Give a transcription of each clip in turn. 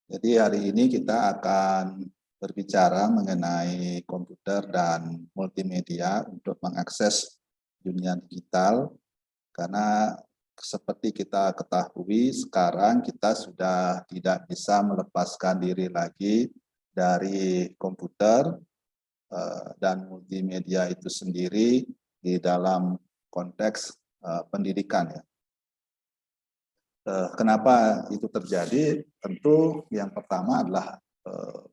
Jadi hari ini kita akan berbicara mengenai komputer dan multimedia untuk mengakses dunia digital, karena seperti kita ketahui sekarang kita sudah tidak bisa melepaskan diri lagi dari komputer dan multimedia itu sendiri di dalam konteks pendidikan ya. Kenapa itu terjadi? Tentu yang pertama adalah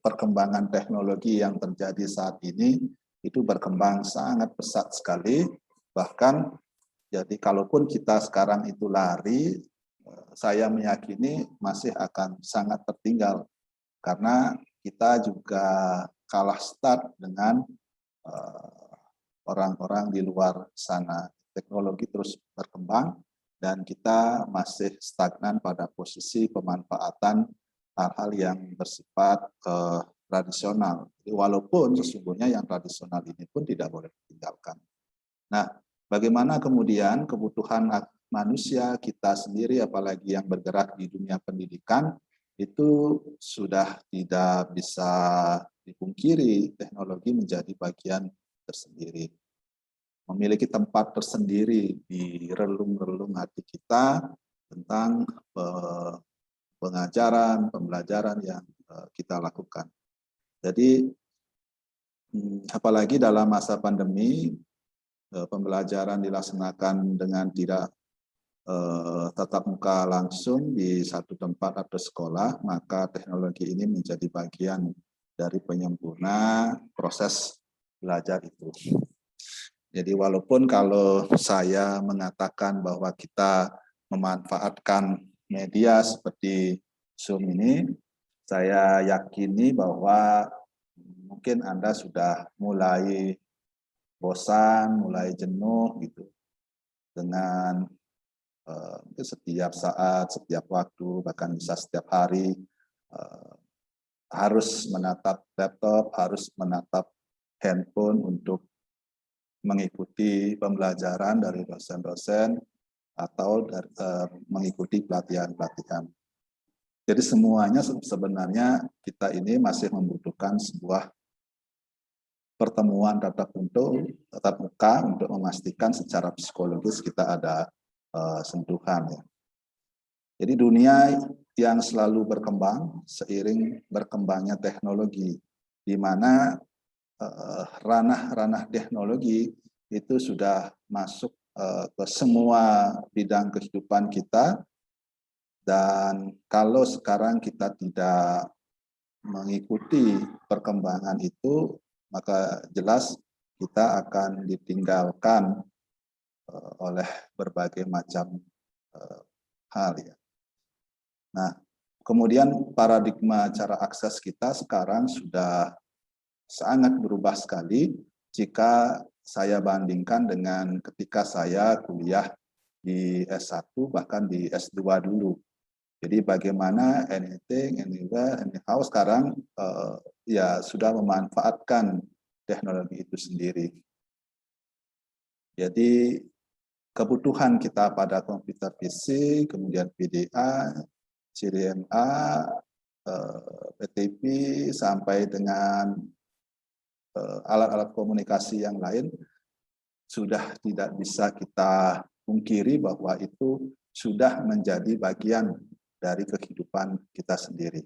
perkembangan teknologi yang terjadi saat ini itu berkembang sangat pesat sekali. Bahkan jadi kalaupun kita sekarang itu lari, saya meyakini masih akan sangat tertinggal karena kita juga kalah start dengan orang-orang di luar sana. Teknologi terus berkembang dan kita masih stagnan pada posisi pemanfaatan hal-hal yang bersifat tradisional. Jadi, walaupun sesungguhnya yang tradisional ini pun tidak boleh ditinggalkan. Nah, bagaimana kemudian kebutuhan manusia kita sendiri, apalagi yang bergerak di dunia pendidikan, itu sudah tidak bisa dipungkiri, teknologi menjadi bagian tersendiri. Memiliki tempat tersendiri di relung-relung hati kita tentang pengajaran, pembelajaran yang kita lakukan. Jadi, apalagi dalam masa pandemi, pembelajaran dilaksanakan dengan tidak tatap muka langsung di satu tempat atau sekolah, maka teknologi ini menjadi bagian dari penyempurna proses belajar itu. Jadi walaupun kalau saya mengatakan bahwa kita memanfaatkan media seperti Zoom ini, saya yakini bahwa mungkin Anda sudah mulai bosan, mulai jenuh gitu dengan setiap saat, setiap waktu, bahkan bisa setiap hari harus menatap laptop, harus menatap handphone untuk mengikuti pembelajaran dari dosen-dosen atau mengikuti pelatihan-pelatihan. Jadi semuanya sebenarnya kita ini masih membutuhkan sebuah pertemuan tatap muka untuk memastikan secara psikologis kita ada sentuhan ya. Jadi dunia yang selalu berkembang seiring berkembangnya teknologi, di mana ranah-ranah teknologi itu sudah masuk ke semua bidang kehidupan kita, dan kalau sekarang kita tidak mengikuti perkembangan itu, maka jelas kita akan ditinggalkan oleh berbagai macam hal ya. Nah, kemudian paradigma cara akses kita sekarang sudah sangat berubah sekali jika saya bandingkan dengan ketika saya kuliah di S1 bahkan di S2 dulu. Jadi bagaimana anything, anywhere, anyhow sekarang ya sudah memanfaatkan teknologi itu sendiri. Jadi kebutuhan kita pada komputer PC, kemudian PDA, CDMA, PTP, sampai dengan alat-alat komunikasi yang lain sudah tidak bisa kita pungkiri bahwa itu sudah menjadi bagian dari kehidupan kita sendiri.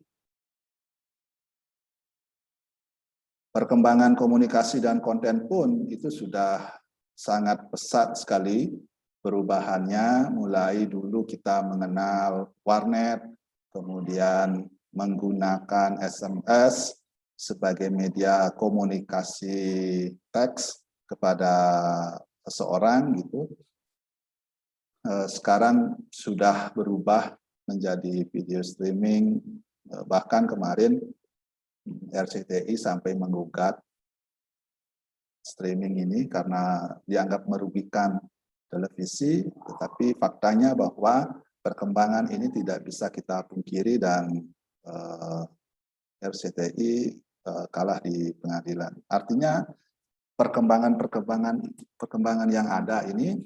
Perkembangan komunikasi dan konten pun itu sudah sangat pesat sekali perubahannya, mulai dulu kita mengenal warnet, kemudian menggunakan SMS sebagai media komunikasi teks kepada seseorang gitu. Sekarang sudah berubah menjadi video streaming, bahkan kemarin RCTI sampai menggugat streaming ini karena dianggap merugikan televisi, tetapi faktanya bahwa perkembangan ini tidak bisa kita pungkiri dan RCTI kalah di pengadilan. Artinya perkembangan yang ada ini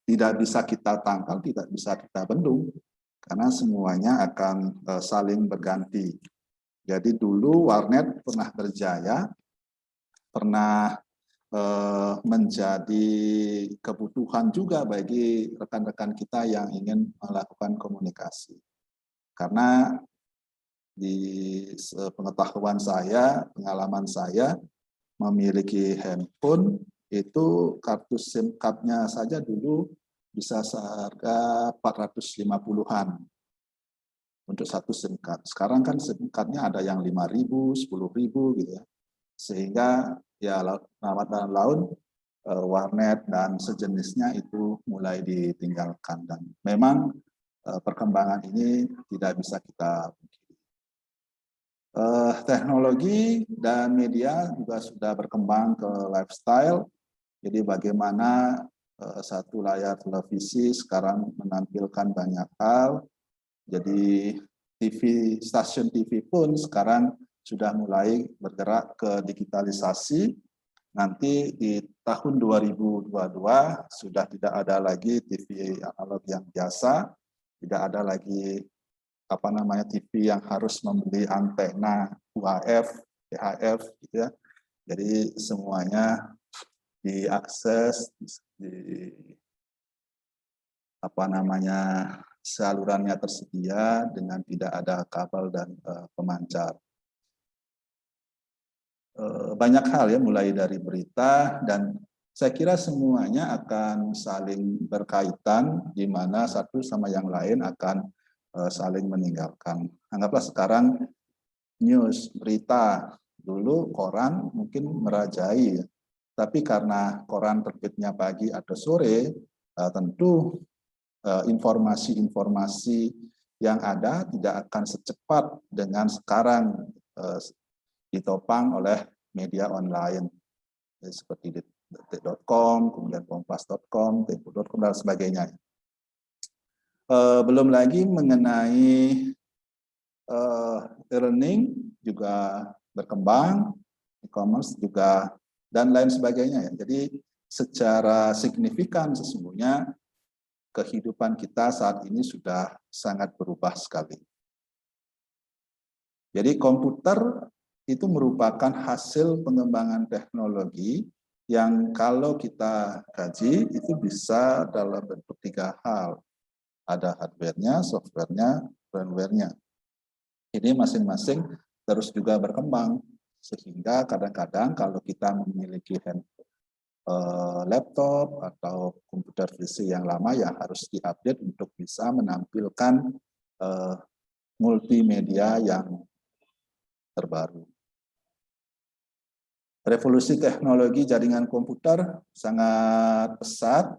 tidak bisa kita tangkal, tidak bisa kita bendung, karena semuanya akan saling berganti. Jadi dulu warnet pernah berjaya, pernah menjadi kebutuhan juga bagi rekan-rekan kita yang ingin melakukan komunikasi. Karena di pengetahuan saya, pengalaman saya, memiliki handphone itu kartu SIM card-nya saja dulu bisa seharga 450-an untuk satu SIM card. Sekarang kan SIM card-nya ada yang 5.000, 10.000 gitu ya. Sehingga ya lambat laun warnet dan sejenisnya itu mulai ditinggalkan, dan memang perkembangan ini tidak bisa kita pungkiri. Teknologi dan media juga sudah berkembang ke lifestyle. Jadi bagaimana satu layar televisi sekarang menampilkan banyak hal. Jadi stasiun TV pun sekarang sudah mulai bergerak ke digitalisasi. Nanti di tahun 2022 sudah tidak ada lagi TV analog yang biasa, tidak ada lagi TV yang harus membeli antena UHF, VHF gitu ya. Jadi semuanya diakses salurannya tersedia dengan tidak ada kabel dan pemancar. Banyak hal ya, mulai dari berita, dan saya kira semuanya akan saling berkaitan, di mana satu sama yang lain akan saling meninggalkan. Anggaplah sekarang news, berita, dulu koran mungkin merajai, tapi karena koran terbitnya pagi atau sore, tentu informasi-informasi yang ada tidak akan secepat dengan sekarang ditopang oleh media online seperti detik.com, kemudian kompas.com, tempo.com, dan sebagainya. Belum lagi mengenai e-learning juga berkembang, e-commerce juga, dan lain sebagainya. Jadi secara signifikan sesungguhnya kehidupan kita saat ini sudah sangat berubah sekali. Jadi komputer itu merupakan hasil pengembangan teknologi yang kalau kita kaji itu bisa dalam bentuk 3 hal. Ada hardware-nya, software-nya, firmware-nya. Ini masing-masing terus juga berkembang, sehingga kadang-kadang kalau kita memiliki laptop atau komputer PC yang lama ya harus diupdate untuk bisa menampilkan multimedia yang terbaru. Revolusi teknologi jaringan komputer sangat pesat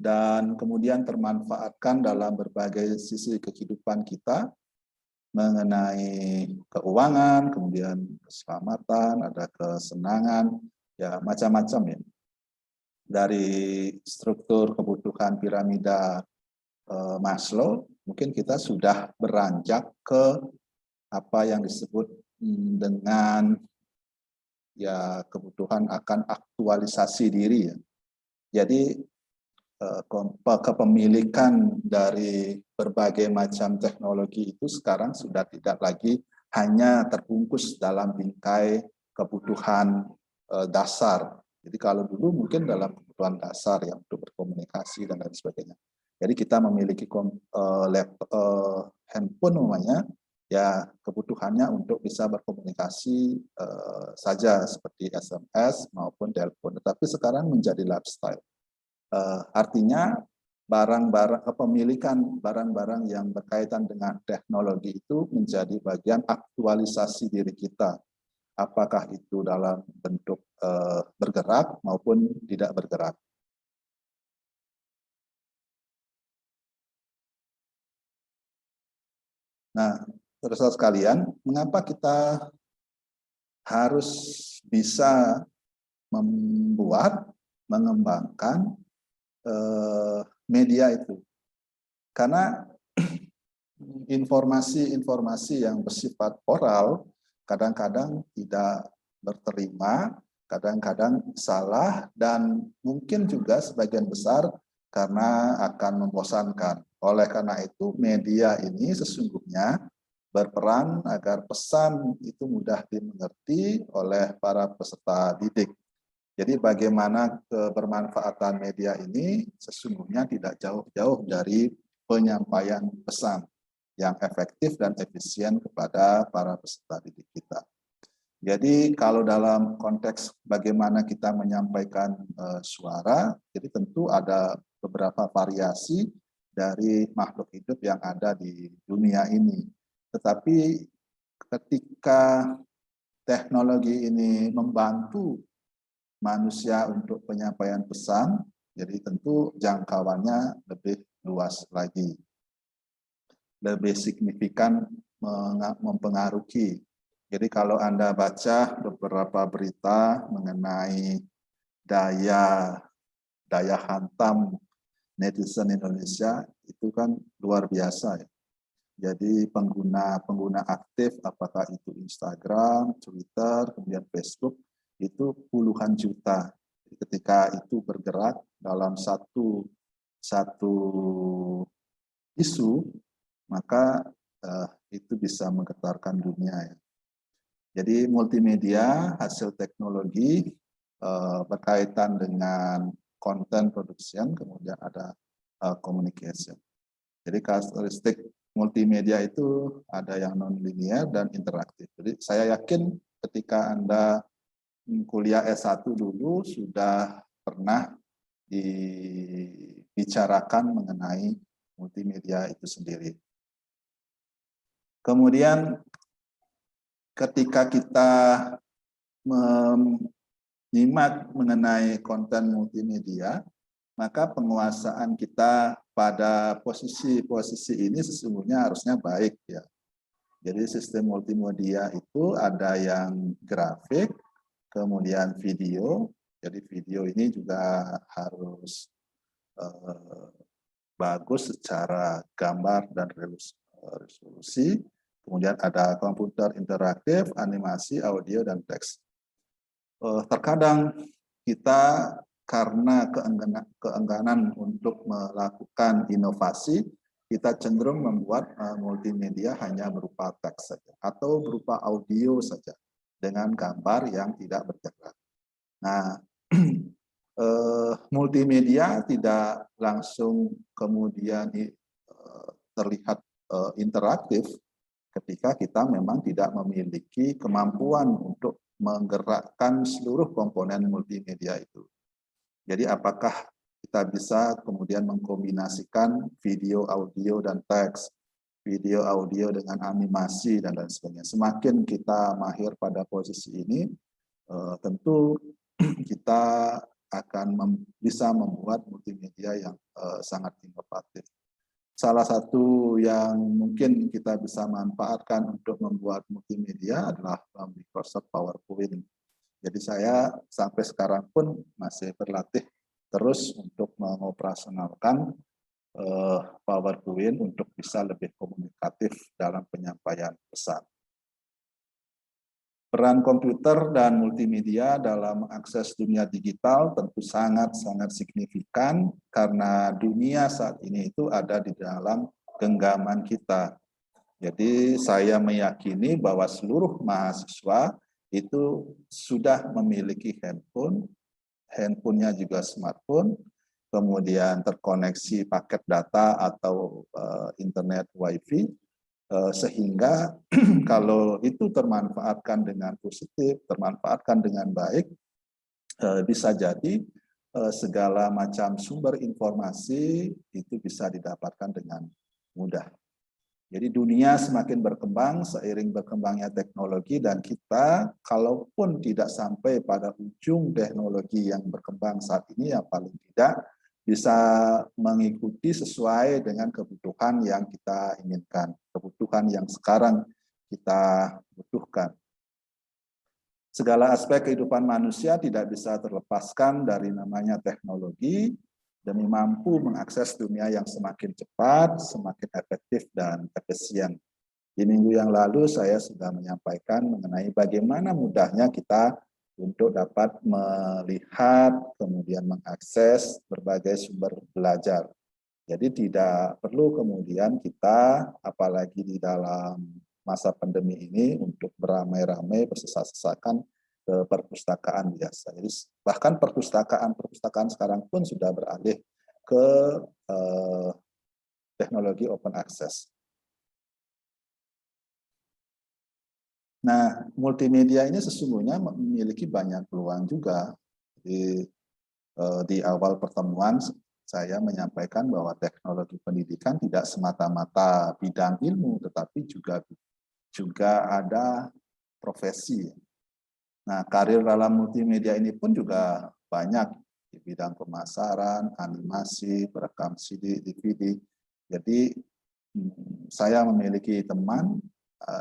dan kemudian termanfaatkan dalam berbagai sisi kehidupan kita, mengenai keuangan, kemudian keselamatan, ada kesenangan, ya macam-macam ya. Dari struktur kebutuhan piramida Maslow, mungkin kita sudah beranjak ke apa yang disebut dengan ya kebutuhan akan aktualisasi diri ya. Jadi kepemilikan dari berbagai macam teknologi itu sekarang sudah tidak lagi hanya terbungkus dalam bingkai kebutuhan dasar. Jadi kalau dulu mungkin dalam kebutuhan dasar ya untuk berkomunikasi dan lain sebagainya. Jadi kita memiliki handphone namanya, ya kebutuhannya untuk bisa berkomunikasi saja seperti SMS maupun telepon. Tetapi sekarang menjadi lifestyle. Artinya kepemilikan barang-barang yang berkaitan dengan teknologi itu menjadi bagian aktualisasi diri kita. Apakah itu dalam bentuk bergerak maupun tidak bergerak. Nah, saudara sekalian, mengapa kita harus bisa membuat, mengembangkan media itu? Karena informasi-informasi yang bersifat oral kadang-kadang tidak berterima, kadang-kadang salah, dan mungkin juga sebagian besar karena akan membosankan. Oleh karena itu, media ini sesungguhnya berperan agar pesan itu mudah dimengerti oleh para peserta didik. Jadi bagaimana kebermanfaatan media ini sesungguhnya tidak jauh-jauh dari penyampaian pesan yang efektif dan efisien kepada para peserta didik kita. Jadi kalau dalam konteks bagaimana kita menyampaikan suara, jadi tentu ada beberapa variasi dari makhluk hidup yang ada di dunia ini. Tetapi ketika teknologi ini membantu manusia untuk penyampaian pesan, jadi tentu jangkauannya lebih luas lagi, lebih signifikan mempengaruhi. Jadi kalau Anda baca beberapa berita mengenai daya hantam netizen Indonesia, itu kan luar biasa ya. Jadi pengguna aktif, apakah itu Instagram, Twitter, kemudian Facebook, itu puluhan juta. Ketika itu bergerak dalam satu isu, maka itu bisa menggetarkan dunia ya. Jadi multimedia, hasil teknologi berkaitan dengan content production, kemudian ada communication. Jadi karakteristik multimedia itu ada yang non-linear dan interaktif. Jadi saya yakin ketika Anda kuliah S1 dulu sudah pernah dibicarakan mengenai multimedia itu sendiri. Kemudian ketika kita menyimak mengenai konten multimedia, maka penguasaan kita pada posisi ini sesungguhnya harusnya baik ya. Jadi sistem multimedia itu ada yang grafik, kemudian video. Jadi video ini juga harus bagus secara gambar dan resolusi. Kemudian ada komputer interaktif, animasi, audio, dan teks. Terkadang kita karena keengganan untuk melakukan inovasi, kita cenderung membuat multimedia hanya berupa teks saja atau berupa audio saja dengan gambar yang tidak bergerak. Nah, multimedia tidak langsung kemudian terlihat interaktif ketika kita memang tidak memiliki kemampuan untuk menggerakkan seluruh komponen multimedia itu. Jadi apakah kita bisa kemudian mengkombinasikan video, audio, dan teks, video, audio dengan animasi, dan lain sebagainya. Semakin kita mahir pada posisi ini, tentu kita akan bisa membuat multimedia yang sangat inovatif. Salah satu yang mungkin kita bisa manfaatkan untuk membuat multimedia adalah Microsoft PowerPoint. Jadi saya sampai sekarang pun masih berlatih terus untuk mengoperasionalkan PowerPoint untuk bisa lebih komunikatif dalam penyampaian pesan. Peran komputer dan multimedia dalam mengakses dunia digital tentu sangat-sangat signifikan karena dunia saat ini itu ada di dalam genggaman kita. Jadi saya meyakini bahwa seluruh mahasiswa itu sudah memiliki handphone, handphonenya juga smartphone, kemudian terkoneksi paket data atau internet wifi, sehingga kalau itu termanfaatkan dengan positif, termanfaatkan dengan baik, bisa jadi segala macam sumber informasi itu bisa didapatkan dengan mudah. Jadi dunia semakin berkembang seiring berkembangnya teknologi, dan kita kalaupun tidak sampai pada ujung teknologi yang berkembang saat ini, ya paling tidak bisa mengikuti sesuai dengan kebutuhan yang kita inginkan, kebutuhan yang sekarang kita butuhkan. Segala aspek kehidupan manusia tidak bisa terlepaskan dari namanya teknologi demi mampu mengakses dunia yang semakin cepat, semakin efektif, dan efisien. Di minggu yang lalu saya sudah menyampaikan mengenai bagaimana mudahnya kita untuk dapat melihat, kemudian mengakses berbagai sumber belajar. Jadi tidak perlu kemudian kita, apalagi di dalam masa pandemi ini, untuk beramai-ramai bersesak-sesakan ke perpustakaan biasa. Jadi bahkan perpustakaan sekarang pun sudah beralih ke teknologi open access. Nah, multimedia ini sesungguhnya memiliki banyak peluang juga. Di awal pertemuan saya menyampaikan bahwa teknologi pendidikan tidak semata-mata bidang ilmu, tetapi juga ada profesi. Nah, karir dalam multimedia ini pun juga banyak di bidang pemasaran, animasi, perekam CD, DVD. Jadi saya memiliki teman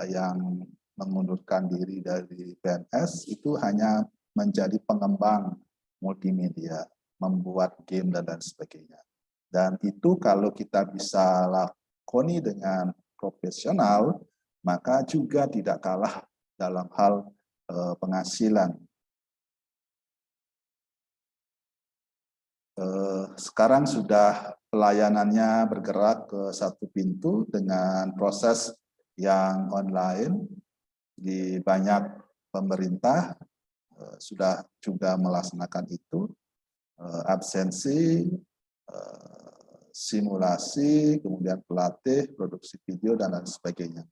yang mengundurkan diri dari PNS itu hanya menjadi pengembang multimedia, membuat game dan lain sebagainya. Dan itu kalau kita bisa lakoni dengan profesional, maka juga tidak kalah dalam hal penghasilan. Sekarang sudah pelayanannya bergerak ke satu pintu dengan proses yang online. Di banyak pemerintah sudah juga melaksanakan itu, absensi, simulasi, kemudian pelatih, produksi video, dan lain sebagainya.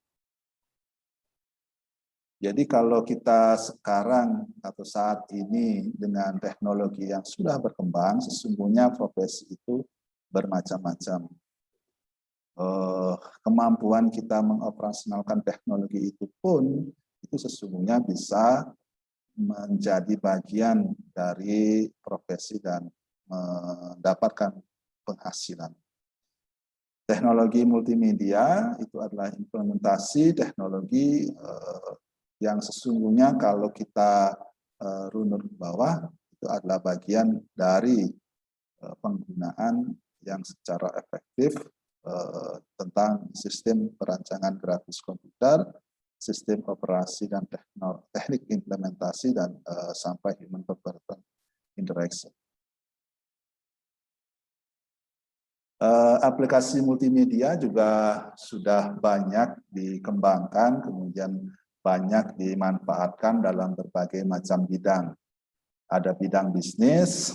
Jadi kalau kita sekarang atau saat ini dengan teknologi yang sudah berkembang, sesungguhnya profesi itu bermacam-macam. Kemampuan kita mengoperasionalkan teknologi itu pun itu sesungguhnya bisa menjadi bagian dari profesi dan mendapatkan penghasilan. Teknologi multimedia itu adalah implementasi teknologi yang sesungguhnya kalau kita runut ke bawah itu adalah bagian dari penggunaan yang secara efektif tentang sistem perancangan grafis komputer, sistem operasi dan teknik implementasi, dan sampai human computer interaction. Aplikasi multimedia juga sudah banyak dikembangkan, kemudian banyak dimanfaatkan dalam berbagai macam bidang. Ada bidang bisnis,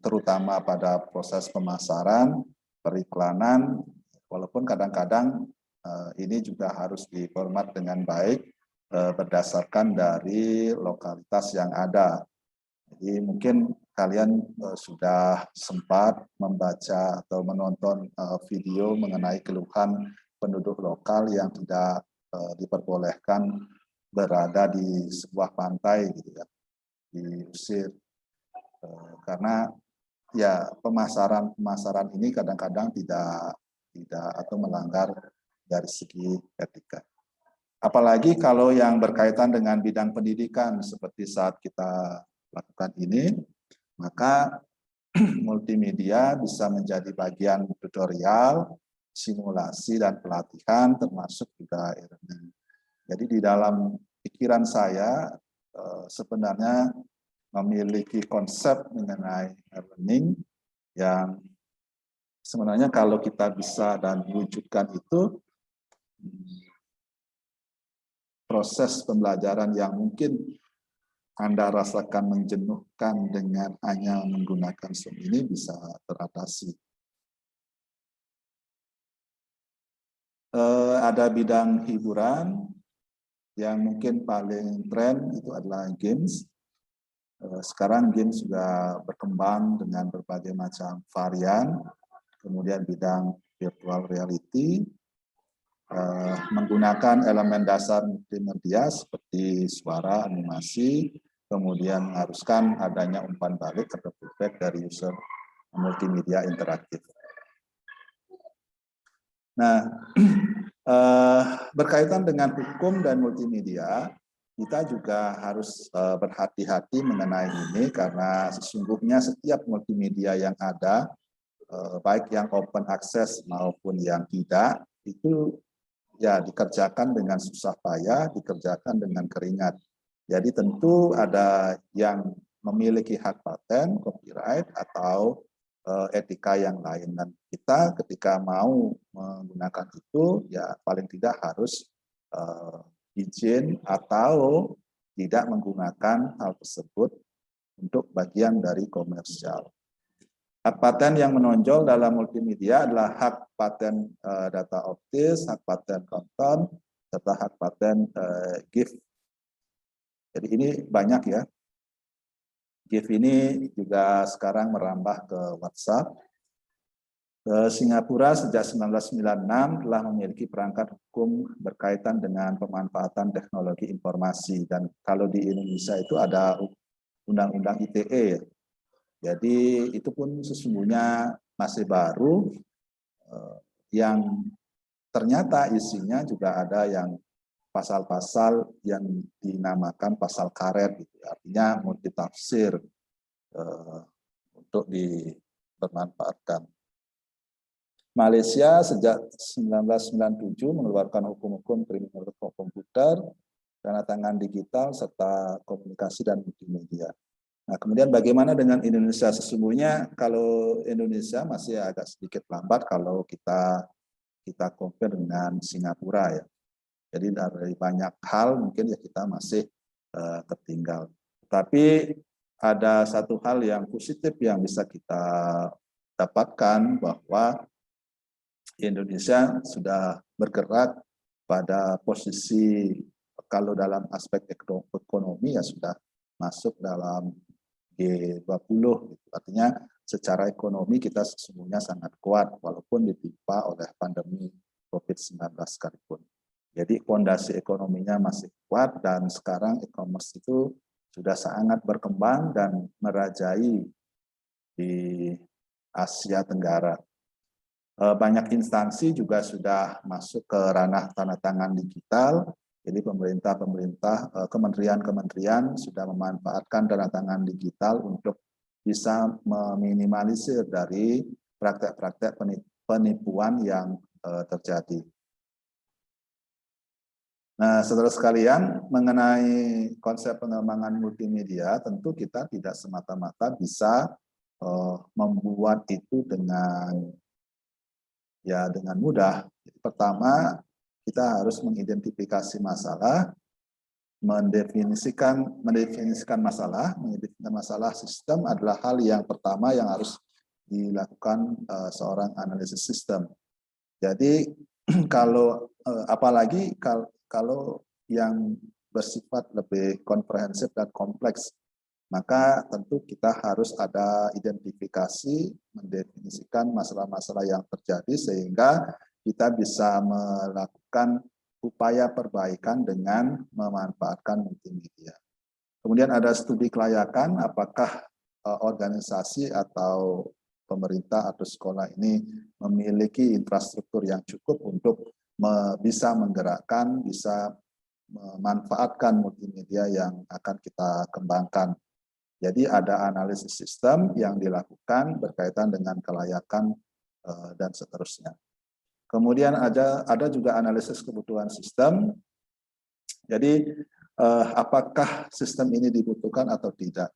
terutama pada proses pemasaran, periklanan, walaupun kadang-kadang ini juga harus diformat dengan baik berdasarkan dari lokalitas yang ada. Jadi mungkin kalian sudah sempat membaca atau menonton video mengenai keluhan penduduk lokal yang tidak diperbolehkan berada di sebuah pantai, gitu ya, diusir karena ya pemasaran ini kadang-kadang tidak atau melanggar dari segi etika. Apalagi kalau yang berkaitan dengan bidang pendidikan seperti saat kita lakukan ini, maka multimedia bisa menjadi bagian tutorial, simulasi, dan pelatihan, termasuk juga e-learning. Jadi di dalam pikiran saya sebenarnya memiliki konsep mengenai e-learning yang sebenarnya kalau kita bisa dan wujudkan itu, proses pembelajaran yang mungkin Anda rasakan menjenuhkan dengan hanya menggunakan Zoom ini bisa teratasi. Ada bidang hiburan yang mungkin paling tren itu adalah games. Sekarang games juga berkembang dengan berbagai macam varian. Kemudian bidang virtual reality, menggunakan elemen dasar multimedia seperti suara, animasi, kemudian mengharuskan adanya umpan balik atau feedback dari user multimedia interaktif. Nah, berkaitan dengan hukum dan multimedia, kita juga harus berhati-hati mengenai ini karena sesungguhnya setiap multimedia yang ada, baik yang open access maupun yang tidak, itu ya dikerjakan dengan susah payah, dikerjakan dengan keringat. Jadi tentu ada yang memiliki hak paten, copyright, atau etika yang lain. Dan kita ketika mau menggunakan itu, ya paling tidak harus izin atau tidak menggunakan hal tersebut untuk bagian dari komersial. Hak paten yang menonjol dalam multimedia adalah hak paten data optis, hak paten konten, serta hak paten GIF. Jadi ini banyak ya. GIF ini juga sekarang merambah ke WhatsApp. Singapura sejak 1996 telah memiliki perangkat hukum berkaitan dengan pemanfaatan teknologi informasi. Dan kalau di Indonesia itu ada Undang-Undang ITE. Jadi itu pun sesungguhnya masih baru, yang ternyata isinya juga ada yang pasal-pasal yang dinamakan pasal karet, gitu. Artinya multitafsir untuk dibermanfaatkan. Malaysia sejak 1997 mengeluarkan hukum-hukum kriminal komputer, tanda tangan digital, serta komunikasi dan multimedia. Nah, kemudian bagaimana dengan Indonesia? Sesungguhnya kalau Indonesia masih agak sedikit lambat kalau kita compare dengan Singapura ya. Jadi dari banyak hal mungkin ya kita masih tertinggal. Tapi ada satu hal yang positif yang bisa kita dapatkan, bahwa Indonesia sudah bergerak pada posisi, kalau dalam aspek ekonomi ya sudah masuk dalam G20. Artinya secara ekonomi kita sesungguhnya sangat kuat walaupun ditimpa oleh pandemi COVID-19 sekalipun. Jadi fondasi ekonominya masih kuat dan sekarang e-commerce itu sudah sangat berkembang dan merajai di Asia Tenggara. Banyak instansi juga sudah masuk ke ranah tanda tangan digital. Jadi kementerian-kementerian sudah memanfaatkan tanda tangan digital untuk bisa meminimalisir dari praktek-praktek penipuan yang terjadi. Nah, saudara sekalian, mengenai konsep pengembangan multimedia, tentu kita tidak semata-mata bisa membuat itu dengan mudah. Pertama, kita harus mengidentifikasi masalah, mendefinisikan masalah sistem adalah hal yang pertama yang harus dilakukan seorang analisis sistem. Jadi kalau apalagi kalau yang bersifat lebih komprehensif dan kompleks, maka tentu kita harus ada identifikasi, mendefinisikan masalah-masalah yang terjadi sehingga kita bisa melakukan upaya perbaikan dengan memanfaatkan multimedia. Kemudian ada studi kelayakan, apakah organisasi atau pemerintah atau sekolah ini memiliki infrastruktur yang cukup untuk bisa menggerakkan, bisa memanfaatkan multimedia yang akan kita kembangkan. Jadi ada analisis sistem yang dilakukan berkaitan dengan kelayakan dan seterusnya. Kemudian ada juga analisis kebutuhan sistem. Jadi apakah sistem ini dibutuhkan atau tidak.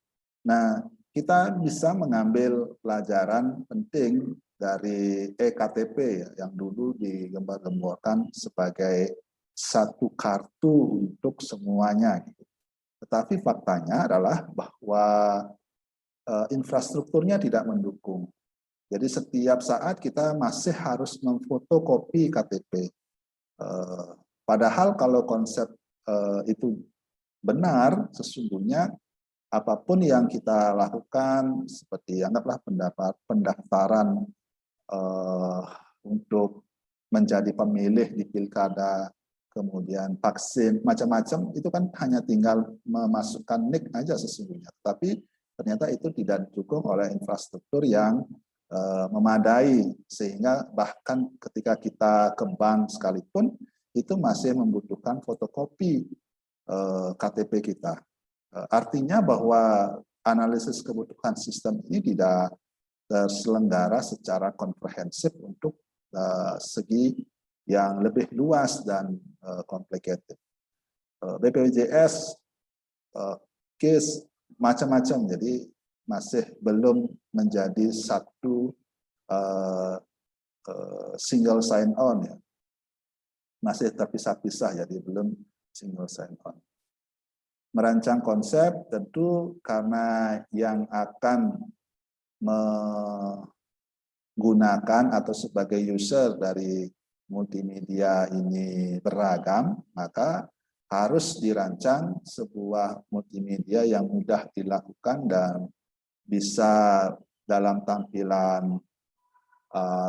Nah, kita bisa mengambil pelajaran penting dari eKTP yang dulu digembar-gemborkan sebagai satu kartu untuk semuanya. Tetapi faktanya adalah bahwa infrastrukturnya tidak mendukung. Jadi setiap saat kita masih harus memfotokopi KTP. Padahal kalau konsep itu benar, sesungguhnya apapun yang kita lakukan, seperti anggaplah pendaftaran untuk menjadi pemilih di pilkada, kemudian vaksin, macam-macam, itu kan hanya tinggal memasukkan nik aja sesungguhnya. Tapi ternyata itu tidak didukung oleh infrastruktur yang memadai, sehingga bahkan ketika kita ke bank sekalipun, itu masih membutuhkan fotokopi KTP kita. Artinya bahwa analisis kebutuhan sistem ini tidak terselenggara secara komprehensif untuk segi yang lebih luas dan complicated. BPJS case macam-macam, jadi masih belum menjadi satu single sign on ya, masih terpisah-pisah, jadi belum single sign on. Merancang konsep tentu karena yang akan menggunakan atau sebagai user dari multimedia ini beragam, maka harus dirancang sebuah multimedia yang mudah dilakukan dan bisa dalam tampilan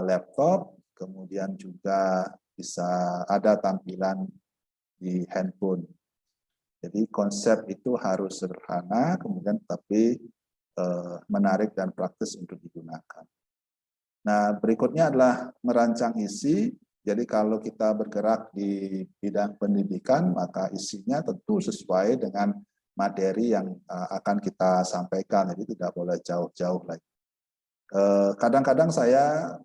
laptop, kemudian juga bisa ada tampilan di handphone. Jadi konsep itu harus sederhana, kemudian tapi menarik dan praktis untuk digunakan. Nah, berikutnya adalah merancang isi. Jadi kalau kita bergerak di bidang pendidikan, maka isinya tentu sesuai dengan materi yang akan kita sampaikan. Jadi tidak boleh jauh-jauh lagi. Kadang-kadang saya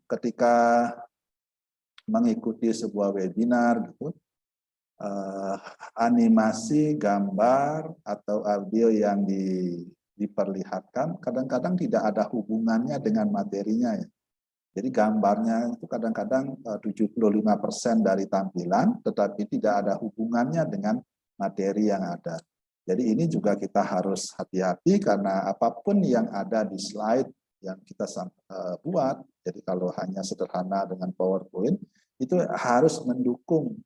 ketika mengikuti sebuah webinar gitu, animasi, gambar, atau audio yang diperlihatkan kadang-kadang tidak ada hubungannya dengan materinya ya. Jadi gambarnya itu kadang-kadang 75% dari tampilan, tetapi tidak ada hubungannya dengan materi yang ada. Jadi ini juga kita harus hati-hati karena apapun yang ada di slide yang kita buat, jadi kalau hanya sederhana dengan PowerPoint, itu harus mendukung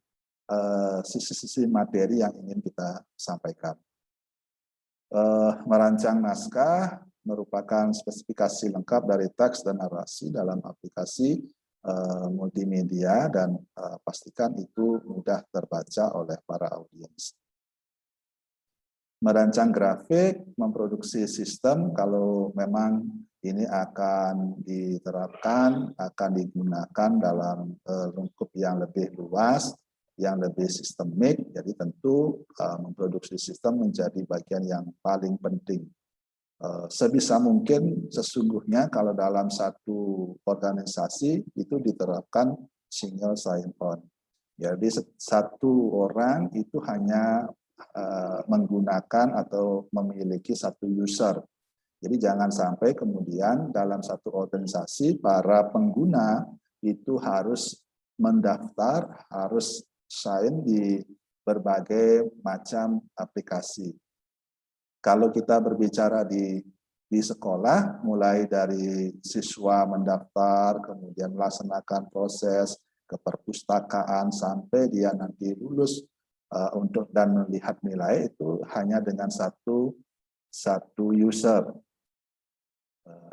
sisi-sisi materi yang ingin kita sampaikan. Merancang naskah merupakan spesifikasi lengkap dari teks dan narasi dalam aplikasi multimedia dan pastikan itu mudah terbaca oleh para audiens. Merancang grafik, memproduksi sistem kalau memang ini akan diterapkan, akan digunakan dalam lingkup yang lebih luas, yang lebih sistemik, jadi tentu memproduksi sistem menjadi bagian yang paling penting. Sebisa mungkin sesungguhnya kalau dalam satu organisasi itu diterapkan single sign-on. Jadi satu orang itu hanya menggunakan atau memiliki satu user. Jadi jangan sampai kemudian dalam satu organisasi para pengguna itu harus mendaftar, harus sign di berbagai macam aplikasi. Kalau kita berbicara di sekolah, mulai dari siswa mendaftar, kemudian melaksanakan proses ke perpustakaan, sampai dia nanti lulus untuk dan melihat nilai itu hanya dengan satu user.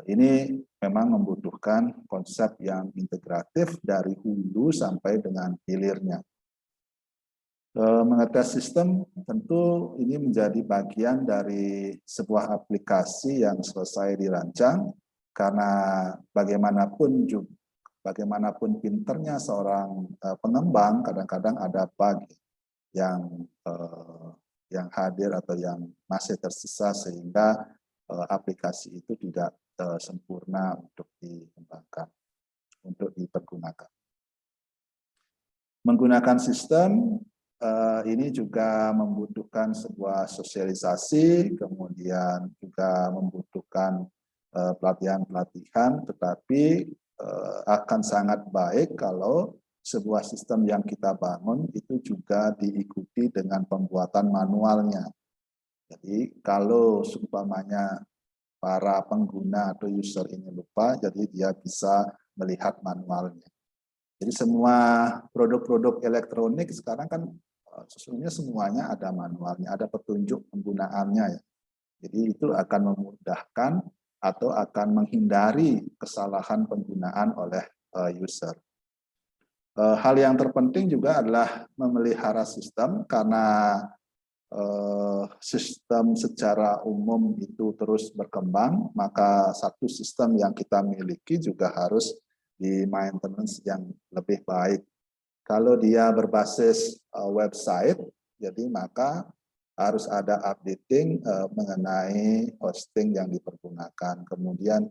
Ini memang membutuhkan konsep yang integratif dari hulu sampai dengan hilirnya. Mengetes sistem tentu ini menjadi bagian dari sebuah aplikasi yang selesai dirancang, karena bagaimanapun pinternya seorang pengembang, kadang-kadang ada bug yang hadir atau yang masih tersisa sehingga aplikasi itu tidak sempurna untuk dikembangkan, untuk dipergunakan. Menggunakan sistem ini juga membutuhkan sebuah sosialisasi, kemudian juga membutuhkan pelatihan-pelatihan, tetapi akan sangat baik kalau sebuah sistem yang kita bangun itu juga diikuti dengan pembuatan manualnya. Jadi kalau seumpamanya para pengguna atau user ini lupa, jadi dia bisa melihat manualnya. Jadi semua produk-produk elektronik sekarang kan sesungguhnya semuanya ada manualnya, ada petunjuk penggunaannya ya. Jadi itu akan memudahkan atau akan menghindari kesalahan penggunaan oleh user. Hal yang terpenting juga adalah memelihara sistem, karena sistem secara umum itu terus berkembang, maka satu sistem yang kita miliki juga harus di maintenance yang lebih baik. Kalau dia berbasis website, jadi maka harus ada updating mengenai hosting yang dipergunakan. Kemudian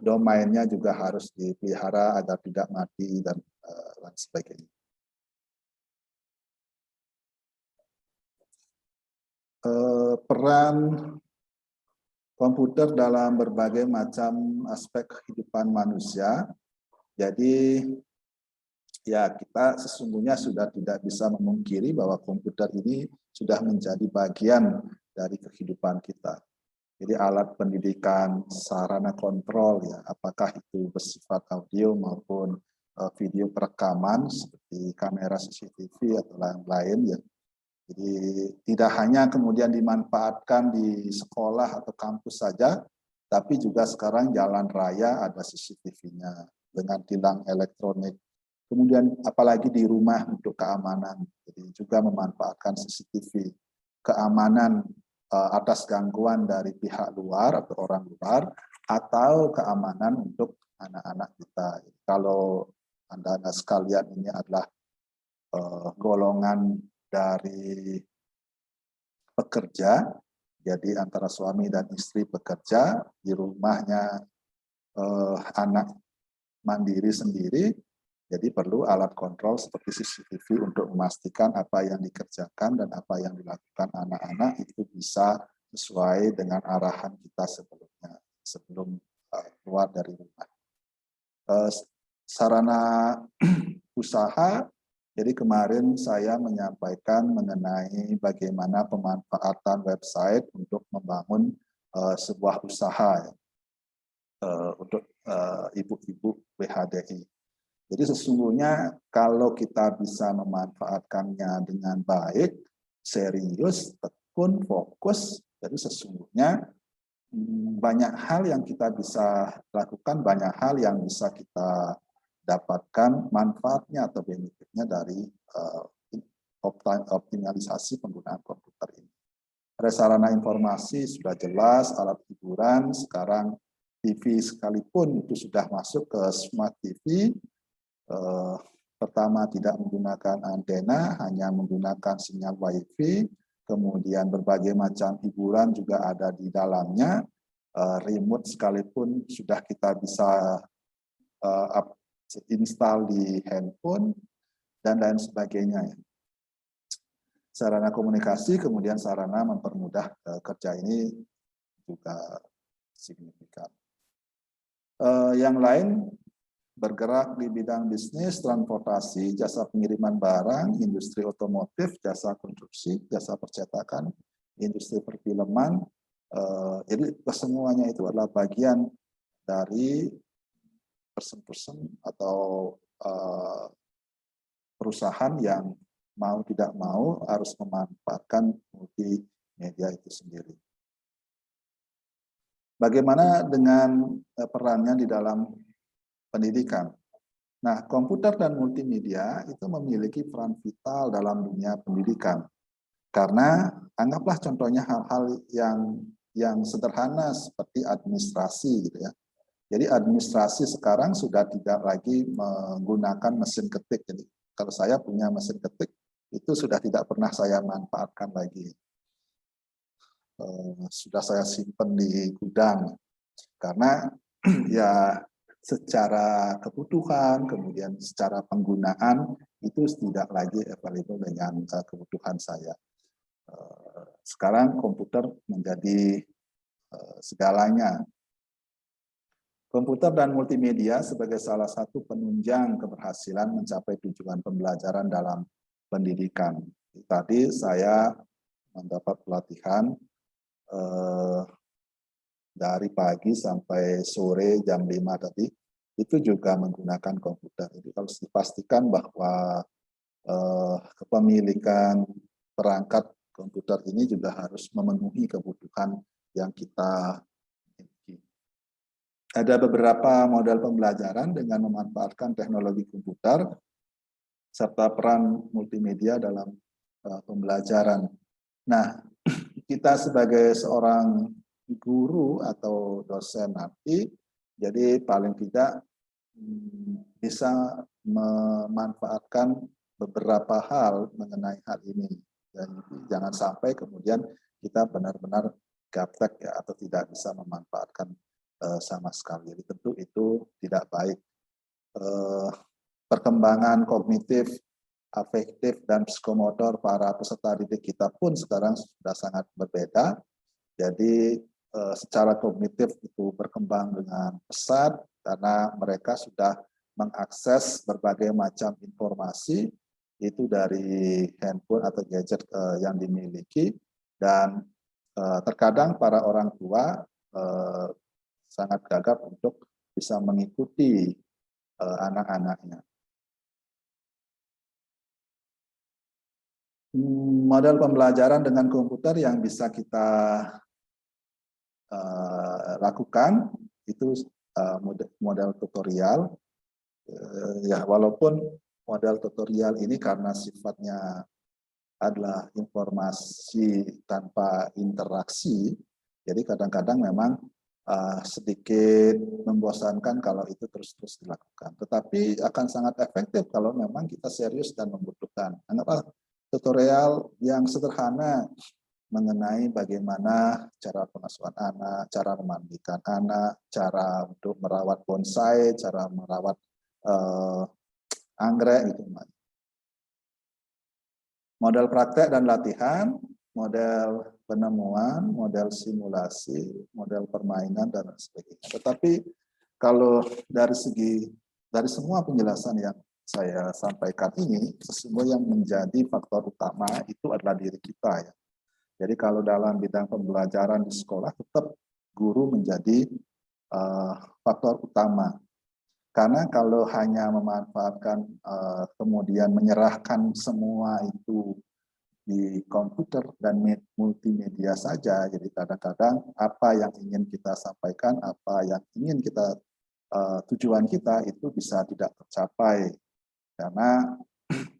domainnya juga harus dipelihara agar tidak mati dan lain sebagainya. peran komputer dalam berbagai macam aspek kehidupan manusia. Jadi ya kita sesungguhnya sudah tidak bisa memungkiri bahwa komputer ini sudah menjadi bagian dari kehidupan kita. Jadi alat pendidikan, sarana kontrol ya, apakah itu bersifat audio maupun video perekaman seperti kamera CCTV atau lain-lain ya. Jadi tidak hanya kemudian dimanfaatkan di sekolah atau kampus saja, tapi juga sekarang jalan raya ada CCTV-nya dengan tilang elektronik. Kemudian apalagi di rumah untuk keamanan, jadi juga memanfaatkan CCTV. Keamanan atas gangguan dari pihak luar atau orang luar, atau keamanan untuk anak-anak kita. Kalau Anda sekalian ini adalah golongan dari pekerja, jadi antara suami dan istri bekerja, di rumahnya anak mandiri sendiri, jadi perlu alat kontrol seperti CCTV untuk memastikan apa yang dikerjakan dan apa yang dilakukan anak-anak itu bisa sesuai dengan arahan kita sebelumnya, sebelum keluar dari rumah. Sarana usaha, jadi kemarin saya menyampaikan mengenai bagaimana pemanfaatan website untuk membangun sebuah usaha untuk ibu-ibu WHDI. Jadi sesungguhnya kalau kita bisa memanfaatkannya dengan baik, serius, tekun, fokus, jadi sesungguhnya banyak hal yang kita bisa lakukan, banyak hal yang bisa kita dapatkan manfaatnya atau benefitnya dari optimalisasi penggunaan komputer ini. Ada sarana informasi sudah jelas, alat hiburan, sekarang TV sekalipun itu sudah masuk ke smart TV. Pertama tidak menggunakan antena, hanya menggunakan sinyal WiFi, kemudian berbagai macam hiburan juga ada di dalamnya, remote sekalipun sudah kita bisa install di handphone, dan lain sebagainya. Sarana komunikasi, kemudian sarana mempermudah kerja ini juga signifikan. Yang lain, bergerak di bidang bisnis, transportasi, jasa pengiriman barang, industri otomotif, jasa konstruksi, jasa percetakan, industri perfilman. Jadi kesemuanya itu adalah bagian dari person-person atau perusahaan yang mau tidak mau harus memanfaatkan multimedia itu sendiri. Bagaimana dengan perannya di dalam pendidikan? Nah, komputer dan multimedia itu memiliki peran vital dalam dunia pendidikan. Karena anggaplah contohnya hal-hal yang sederhana seperti administrasi gitu ya. Jadi administrasi sekarang sudah tidak lagi menggunakan mesin ketik. Jadi kalau saya punya mesin ketik itu sudah tidak pernah saya manfaatkan lagi. Sudah saya simpan di gudang. Karena ya secara kebutuhan, kemudian secara penggunaan itu tidak lagi available dengan kebutuhan saya. Sekarang komputer menjadi segalanya. Komputer dan multimedia sebagai salah satu penunjang keberhasilan mencapai tujuan pembelajaran dalam pendidikan. Tadi saya mendapat pelatihan dari pagi sampai sore jam 5 tadi, itu juga menggunakan komputer. Jadi harus dipastikan bahwa kepemilikan perangkat komputer ini juga harus memenuhi kebutuhan yang kita miliki. Ada beberapa model pembelajaran dengan memanfaatkan teknologi komputer, serta peran multimedia dalam pembelajaran. Nah, kita sebagai seorang guru atau dosen nanti, jadi paling tidak bisa memanfaatkan beberapa hal mengenai hal ini. Dan jangan sampai kemudian kita benar-benar gaptek ya, atau tidak bisa memanfaatkan sama sekali. Jadi tentu itu tidak baik. Perkembangan kognitif afektif dan psikomotor para peserta didik kita pun sekarang sudah sangat berbeda. Jadi secara kognitif itu berkembang dengan pesat karena mereka sudah mengakses berbagai macam informasi itu dari handphone atau gadget yang dimiliki, dan terkadang para orang tua sangat gagap untuk bisa mengikuti anak-anaknya. Model pembelajaran dengan komputer yang bisa kita lakukan itu model tutorial. Ya, walaupun model tutorial ini karena sifatnya adalah informasi tanpa interaksi, jadi kadang-kadang memang sedikit membosankan kalau itu terus-terus dilakukan. Tetapi akan sangat efektif kalau memang kita serius dan membutuhkan. Anggaplah tutorial yang sederhana mengenai bagaimana cara pengasuhan anak, cara memandikan anak, cara untuk merawat bonsai, cara merawat anggrek gitu. Model praktek dan latihan, model penemuan, model simulasi, model permainan dan sebagainya. Tetapi kalau dari semua penjelasan yang saya sampaikan ini, sesungguhnya yang menjadi faktor utama itu adalah diri kita ya. Jadi kalau dalam bidang pembelajaran di sekolah tetap guru menjadi faktor utama. Karena kalau hanya memanfaatkan kemudian menyerahkan semua itu di komputer dan multimedia saja, jadi kadang-kadang apa yang ingin kita sampaikan, apa yang ingin kita tujuan kita itu bisa tidak tercapai karena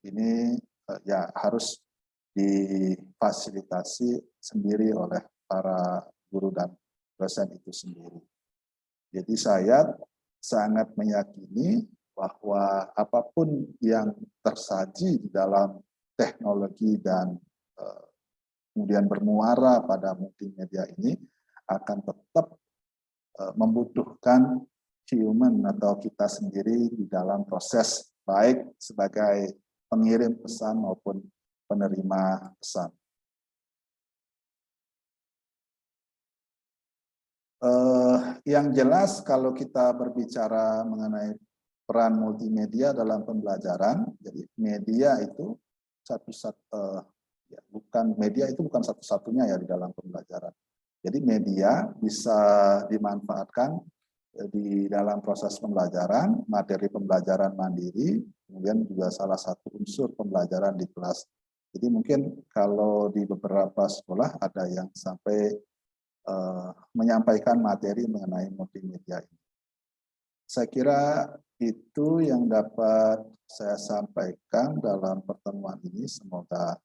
ini ya harus difasilitasi sendiri oleh para guru dan dosen itu sendiri. Jadi saya sangat meyakini bahwa apapun yang tersaji di dalam teknologi dan kemudian bermuara pada multimedia ini akan tetap membutuhkan human atau kita sendiri di dalam proses baik sebagai pengirim pesan maupun penerima pesan. Yang jelas kalau kita berbicara mengenai peran multimedia dalam pembelajaran, jadi media itu bukan satu-satunya ya di dalam pembelajaran. Jadi media bisa dimanfaatkan di dalam proses pembelajaran, materi pembelajaran mandiri, kemudian juga salah satu unsur pembelajaran di kelas. Jadi mungkin kalau di beberapa sekolah ada yang sampai menyampaikan materi mengenai multimedia ini. Saya kira itu yang dapat saya sampaikan dalam pertemuan ini. Semoga